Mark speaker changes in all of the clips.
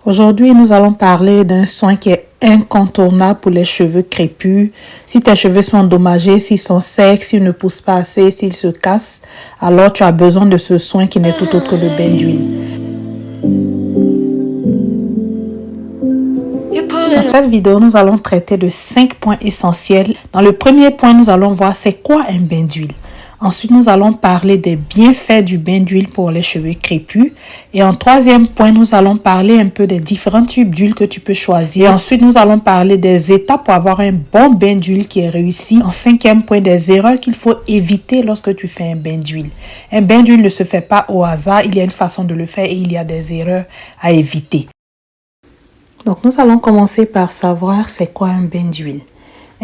Speaker 1: Aujourd'hui, nous allons parler d'un soin qui est incontournable pour les cheveux crépus. Si tes cheveux sont endommagés, s'ils sont secs, s'ils ne poussent pas assez, s'ils se cassent, alors tu as besoin de ce soin qui n'est tout autre que le bain d'huile. Dans cette vidéo, nous allons traiter de 5 points essentiels. Dans le premier point, nous allons voir c'est quoi un bain d'huile. Ensuite, nous allons parler des bienfaits du bain d'huile pour les cheveux crépus. Et en troisième point, nous allons parler un peu des différents types d'huile que tu peux choisir. Et ensuite, nous allons parler des étapes pour avoir un bon bain d'huile qui est réussi. En cinquième point, des erreurs qu'il faut éviter lorsque tu fais un bain d'huile. Un bain d'huile ne se fait pas au hasard. Il y a une façon de le faire et il y a des erreurs à éviter. Donc, nous allons commencer par savoir c'est quoi un bain d'huile.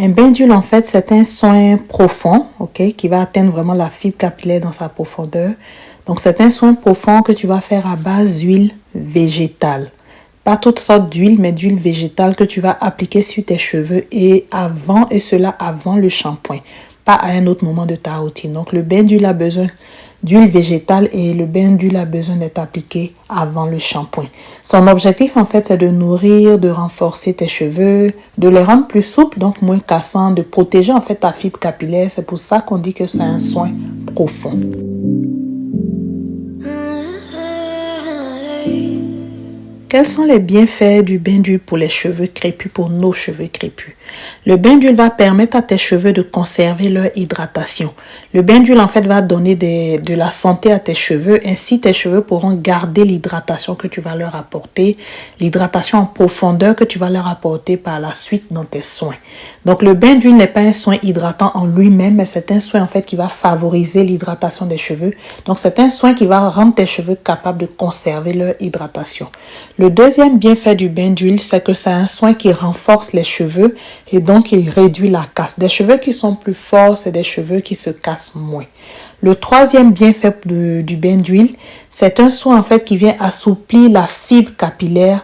Speaker 1: Un bain d'huile, en fait, c'est un soin profond, ok, qui va atteindre vraiment la fibre capillaire dans sa profondeur. Donc, c'est un soin profond que tu vas faire à base d'huile végétale. Pas toutes sortes d'huile, mais d'huile végétale que tu vas appliquer sur tes cheveux et cela avant le shampoing, pas à un autre moment de ta routine. Donc, le bain d'huile a besoin d'huile végétale et le bain d'huile a besoin d'être appliqué avant le shampoing. Son objectif, en fait, c'est de nourrir, de renforcer tes cheveux, de les rendre plus souples, donc moins cassants, de protéger, en fait, ta fibre capillaire. C'est pour ça qu'on dit que c'est un soin profond. Quels sont les bienfaits du bain d'huile pour les cheveux crépus, pour nos cheveux crépus? Le bain d'huile va permettre à tes cheveux de conserver leur hydratation. Le bain d'huile, en fait, va donner de la santé à tes cheveux. Ainsi, tes cheveux pourront garder l'hydratation que tu vas leur apporter, l'hydratation en profondeur que tu vas leur apporter par la suite dans tes soins. Donc, le bain d'huile n'est pas un soin hydratant en lui-même, mais c'est un soin, en fait, qui va favoriser l'hydratation des cheveux. Donc, c'est un soin qui va rendre tes cheveux capables de conserver leur hydratation. Le deuxième bienfait du bain d'huile, c'est que c'est un soin qui renforce les cheveux et donc il réduit la casse. Des cheveux qui sont plus forts, c'est des cheveux qui se cassent moins. Le troisième bienfait du bain d'huile, c'est un soin en fait qui vient assouplir la fibre capillaire.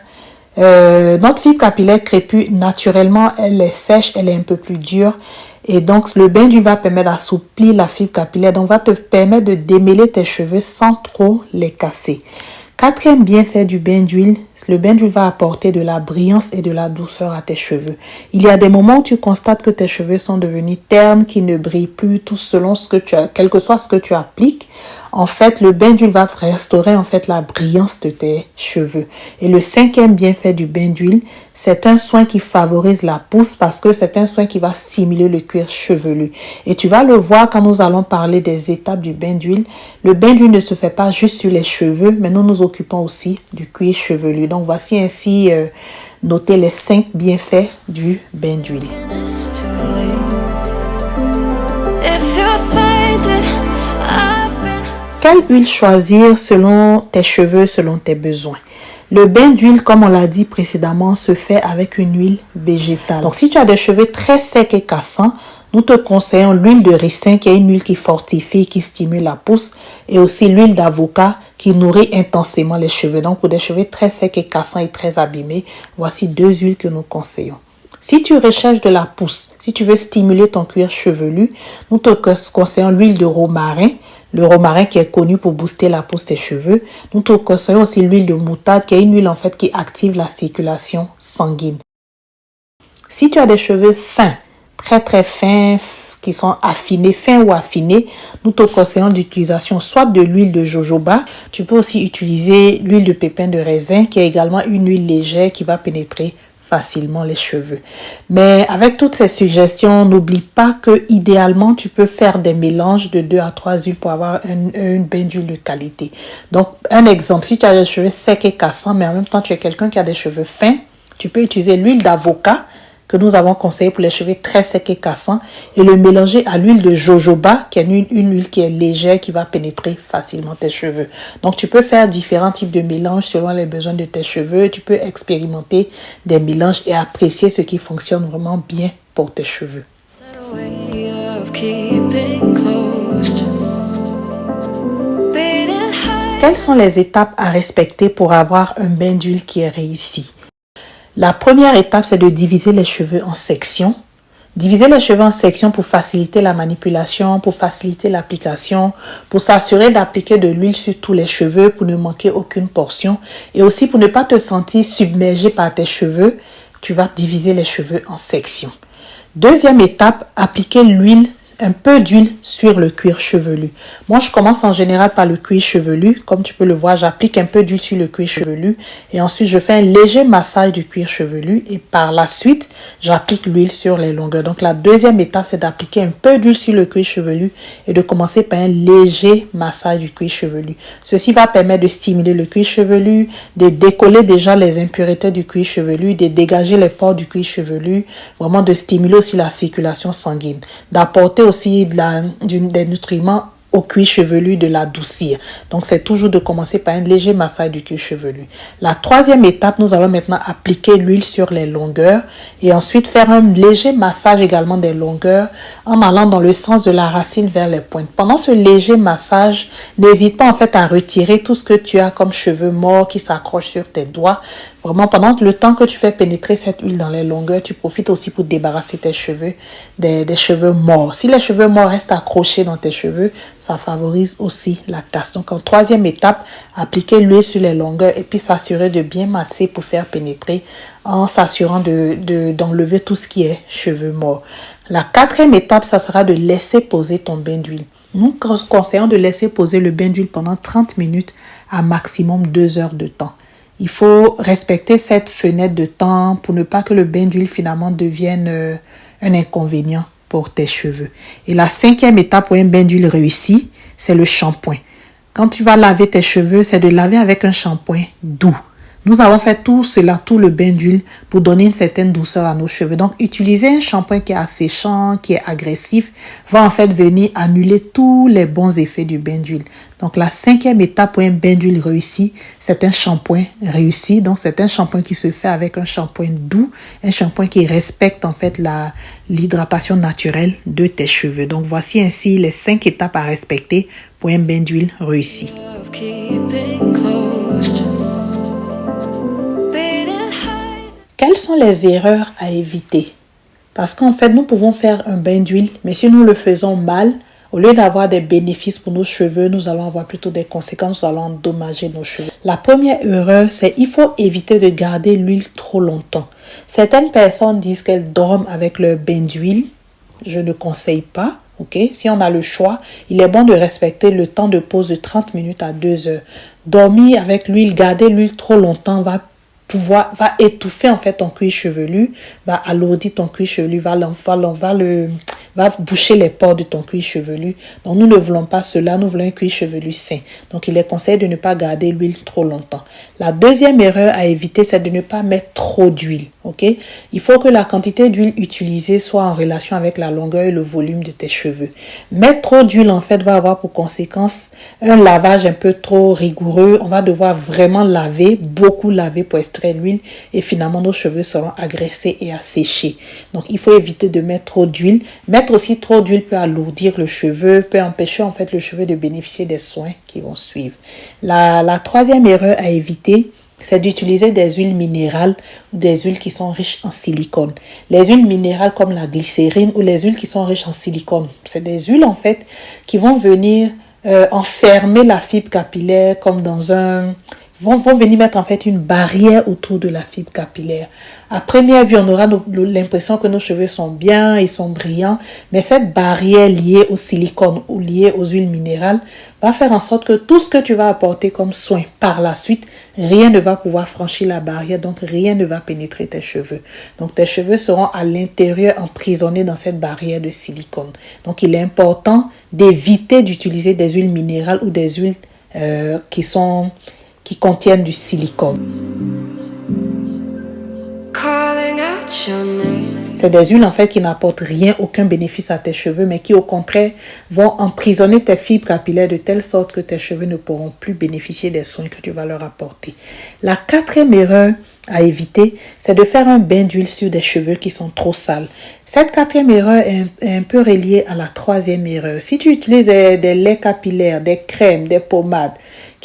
Speaker 1: Notre fibre capillaire crépue, naturellement, elle est sèche, elle est un peu plus dure. Et donc, le bain d'huile va permettre d'assouplir la fibre capillaire. Donc, va te permettre de démêler tes cheveux sans trop les casser. Quatrième bienfait du bain d'huile, le bain d'huile va apporter de la brillance et de la douceur à tes cheveux. Il y a des moments où tu constates que tes cheveux sont devenus ternes, qui ne brillent plus, tout selon ce que tu as, quel que soit ce que tu appliques. En fait, le bain d'huile va restaurer en fait la brillance de tes cheveux. Et le cinquième bienfait du bain d'huile, c'est un soin qui favorise la pousse parce que c'est un soin qui va stimuler le cuir chevelu. Et tu vas le voir quand nous allons parler des étapes du bain d'huile. Le bain d'huile ne se fait pas juste sur les cheveux, mais nous nous occupons aussi du cuir chevelu. Donc voici ainsi noter les 5 bienfaits du bain d'huile. Quelle huile choisir selon tes cheveux, selon tes besoins? Le bain d'huile, comme on l'a dit précédemment, se fait avec une huile végétale. Donc, si tu as des cheveux très secs et cassants, nous te conseillons l'huile de ricin, qui est une huile qui fortifie, qui stimule la pousse, et aussi l'huile d'avocat, qui nourrit intensément les cheveux. Donc, pour des cheveux très secs et cassants et très abîmés, voici 2 huiles que nous conseillons. Si tu recherches de la pousse, si tu veux stimuler ton cuir chevelu, nous te conseillons l'huile de romarin. Le romarin qui est connu pour booster la pousse des cheveux. Nous te conseillons aussi l'huile de moutarde qui est une huile en fait qui active la circulation sanguine. Si tu as des cheveux fins, très fins, qui sont affinés, fins ou affinés, nous te conseillons l'utilisation soit de l'huile de jojoba. Tu peux aussi utiliser l'huile de pépins de raisin qui est également une huile légère qui va pénétrer facilement les cheveux. Mais avec toutes ces suggestions, n'oublie pas que idéalement tu peux faire des mélanges de 2 à 3 huiles pour avoir une bain d'huile de qualité. Donc un exemple, si tu as des cheveux secs et cassants, mais en même temps tu es quelqu'un qui a des cheveux fins, tu peux utiliser l'huile d'avocat que nous avons conseillé pour les cheveux très secs et cassants et le mélanger à l'huile de jojoba qui est une huile qui est légère qui va pénétrer facilement tes cheveux. Donc tu peux faire différents types de mélanges selon les besoins de tes cheveux. Tu peux expérimenter des mélanges et apprécier ce qui fonctionne vraiment bien pour tes cheveux. Quelles sont les étapes à respecter pour avoir un bain d'huile qui est réussi? La première étape, c'est de diviser les cheveux en sections. Diviser les cheveux en sections pour faciliter la manipulation, pour faciliter l'application, pour s'assurer d'appliquer de l'huile sur tous les cheveux, pour ne manquer aucune portion et aussi pour ne pas te sentir submergé par tes cheveux, tu vas diviser les cheveux en sections. Deuxième étape, appliquer l'huile, un peu d'huile sur le cuir chevelu. Moi, je commence en général par le cuir chevelu. Comme tu peux le voir, j'applique un peu d'huile sur le cuir chevelu et ensuite je fais un léger massage du cuir chevelu et par la suite, j'applique l'huile sur les longueurs. Donc, la deuxième étape, c'est d'appliquer un peu d'huile sur le cuir chevelu et de commencer par un léger massage du cuir chevelu. Ceci va permettre de stimuler le cuir chevelu, de décoller déjà les impuretés du cuir chevelu, de dégager les pores du cuir chevelu, vraiment de stimuler aussi la circulation sanguine, d'apporter aussi des nutriments au cuir chevelu, de l'adoucir. Donc, c'est toujours de commencer par un léger massage du cuir chevelu. La troisième étape, nous allons maintenant appliquer l'huile sur les longueurs et ensuite faire un léger massage également des longueurs en allant dans le sens de la racine vers les pointes. Pendant ce léger massage, n'hésite pas en fait à retirer tout ce que tu as comme cheveux morts qui s'accrochent sur tes doigts. Vraiment, pendant le temps que tu fais pénétrer cette huile dans les longueurs, tu profites aussi pour débarrasser tes cheveux des cheveux morts. Si les cheveux morts restent accrochés dans tes cheveux, ça favorise aussi la casse. Donc, en troisième étape, appliquer l'huile sur les longueurs et puis s'assurer de bien masser pour faire pénétrer en s'assurant d'enlever tout ce qui est cheveux morts. La quatrième étape, ça sera de laisser poser ton bain d'huile. Nous conseillons de laisser poser le bain d'huile pendant 30 minutes à maximum 2 heures de temps. Il faut respecter cette fenêtre de temps pour ne pas que le bain d'huile finalement devienne un inconvénient pour tes cheveux. Et la cinquième étape pour un bain d'huile réussi, c'est le shampoing. Quand tu vas laver tes cheveux, c'est de laver avec un shampoing doux. Nous avons fait tout cela, tout le bain d'huile pour donner une certaine douceur à nos cheveux. Donc, utiliser un shampoing qui est asséchant, qui est agressif, va en fait venir annuler tous les bons effets du bain d'huile. Donc, la cinquième étape pour un bain d'huile réussi, c'est un shampoing réussi. Donc, c'est un shampoing qui se fait avec un shampoing doux, un shampoing qui respecte en fait l'hydratation naturelle de tes cheveux. Donc, voici ainsi les 5 étapes à respecter pour un bain d'huile réussi. Quelles sont les erreurs à éviter? Parce qu'en fait, nous pouvons faire un bain d'huile, mais si nous le faisons mal, au lieu d'avoir des bénéfices pour nos cheveux, nous allons avoir plutôt des conséquences, nous allons endommager nos cheveux. La première erreur, c'est qu'il faut éviter de garder l'huile trop longtemps. Certaines personnes disent qu'elles dorment avec leur bain d'huile. Je ne conseille pas. Okay? Si on a le choix, il est bon de respecter le temps de pause de 30 minutes à 2 heures. Dormir avec l'huile, garder l'huile trop longtemps va étouffer en fait ton cuir chevelu, va alourdir ton cuir chevelu, va boucher les pores de ton cuir chevelu. Donc, nous ne voulons pas cela, nous voulons un cuir chevelu sain. Donc, il est conseillé de ne pas garder l'huile trop longtemps. La deuxième erreur à éviter, c'est de ne pas mettre trop d'huile. Okay? Il faut que la quantité d'huile utilisée soit en relation avec la longueur et le volume de tes cheveux. Mettre trop d'huile, en fait, va avoir pour conséquence un lavage un peu trop rigoureux. On va devoir vraiment laver, beaucoup laver pour extraire l'huile et finalement, nos cheveux seront agressés et asséchés. Donc, il faut éviter de mettre trop d'huile. Mettre aussi trop d'huile peut alourdir le cheveu, peut empêcher en fait le cheveu de bénéficier des soins qui vont suivre. La troisième erreur à éviter, c'est d'utiliser des huiles minérales ou des huiles qui sont riches en silicone. Les huiles minérales comme la glycérine ou les huiles qui sont riches en silicone, c'est des huiles en fait qui vont venir enfermer la fibre capillaire comme dans vont venir mettre en fait une barrière autour de la fibre capillaire. À première vue, on aura l'impression que nos cheveux sont bien, ils sont brillants, mais cette barrière liée au silicone ou liée aux huiles minérales va faire en sorte que tout ce que tu vas apporter comme soin par la suite, rien ne va pouvoir franchir la barrière, donc rien ne va pénétrer tes cheveux. Donc tes cheveux seront à l'intérieur emprisonnés dans cette barrière de silicone. Donc il est important d'éviter d'utiliser des huiles minérales ou des huiles qui contiennent du silicone. C'est des huiles en fait qui n'apportent rien, aucun bénéfice à tes cheveux, mais qui au contraire vont emprisonner tes fibres capillaires de telle sorte que tes cheveux ne pourront plus bénéficier des soins que tu vas leur apporter. La quatrième erreur à éviter, c'est de faire un bain d'huile sur des cheveux qui sont trop sales. Cette quatrième erreur est un peu reliée à la troisième erreur. Si tu utilises des laits capillaires, des crèmes, des pommades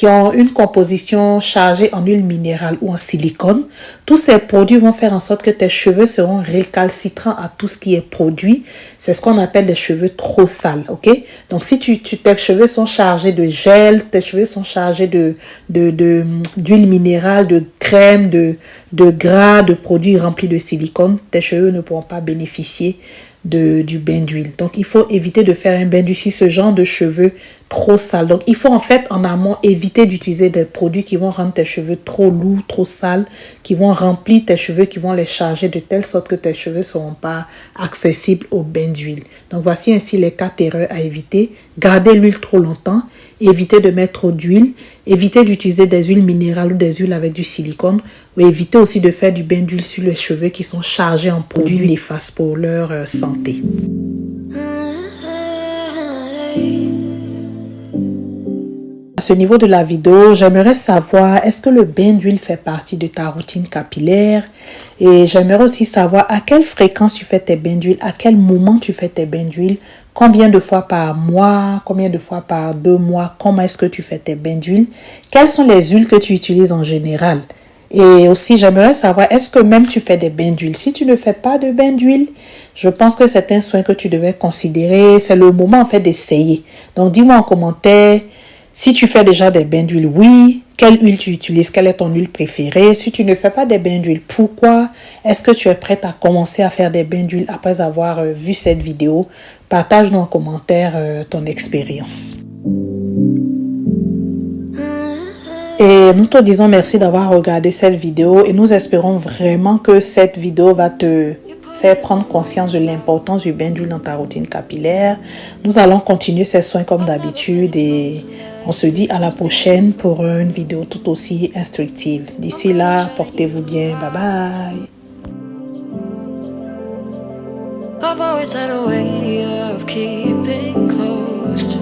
Speaker 1: qui ont une composition chargée en huile minérale ou en silicone. Tous ces produits vont faire en sorte que tes cheveux seront récalcitrants à tout ce qui est produit. C'est ce qu'on appelle des cheveux trop sales, ok? Donc, si tes cheveux sont chargés de gel, tes cheveux sont chargés d'huile minérale, de crème, de gras, de produits remplis de silicone, tes cheveux ne pourront pas bénéficier du bain d'huile. Donc, il faut éviter de faire un bain d'huile si ce genre de cheveux trop sales. Donc, il faut en fait en amont éviter d'utiliser des produits qui vont rendre tes cheveux trop lourds, trop sales, qui vont remplir tes cheveux, qui vont les charger de telle sorte que tes cheveux ne seront pas accessibles au bain d'huile. Donc, voici ainsi les 4 erreurs à éviter. Garder l'huile trop longtemps, éviter de mettre trop d'huile, éviter d'utiliser des huiles minérales ou des huiles avec du silicone, ou éviter aussi de faire du bain d'huile sur les cheveux qui sont chargés en produits néfastes pour leur santé. À ce niveau de la vidéo, j'aimerais savoir, est-ce que le bain d'huile fait partie de ta routine capillaire? Et j'aimerais aussi savoir à quelle fréquence tu fais tes bains d'huile, à quel moment tu fais tes bains d'huile, combien de fois par mois, combien de fois par 2 mois, comment est-ce que tu fais tes bains d'huile, quelles sont les huiles que tu utilises en général. Et aussi, j'aimerais savoir, est-ce que même tu fais des bains d'huile? Si tu ne fais pas de bains d'huile, je pense que c'est un soin que tu devais considérer. C'est le moment en fait d'essayer. Donc, dis-moi en commentaire si tu fais déjà des bains d'huile, oui. Quelle huile tu utilises? Quelle est ton huile préférée? Si tu ne fais pas des bains d'huile, pourquoi? Est-ce que tu es prête à commencer à faire des bains d'huile après avoir vu cette vidéo? Partage-nous en commentaire ton expérience. Et nous te disons merci d'avoir regardé cette vidéo et nous espérons vraiment que cette vidéo va te faire prendre conscience de l'importance du bain d'huile dans ta routine capillaire. Nous allons continuer ces soins comme d'habitude et on se dit à la prochaine pour une vidéo tout aussi instructive. D'ici là, portez-vous bien. Bye bye. I've always had a way of keeping close.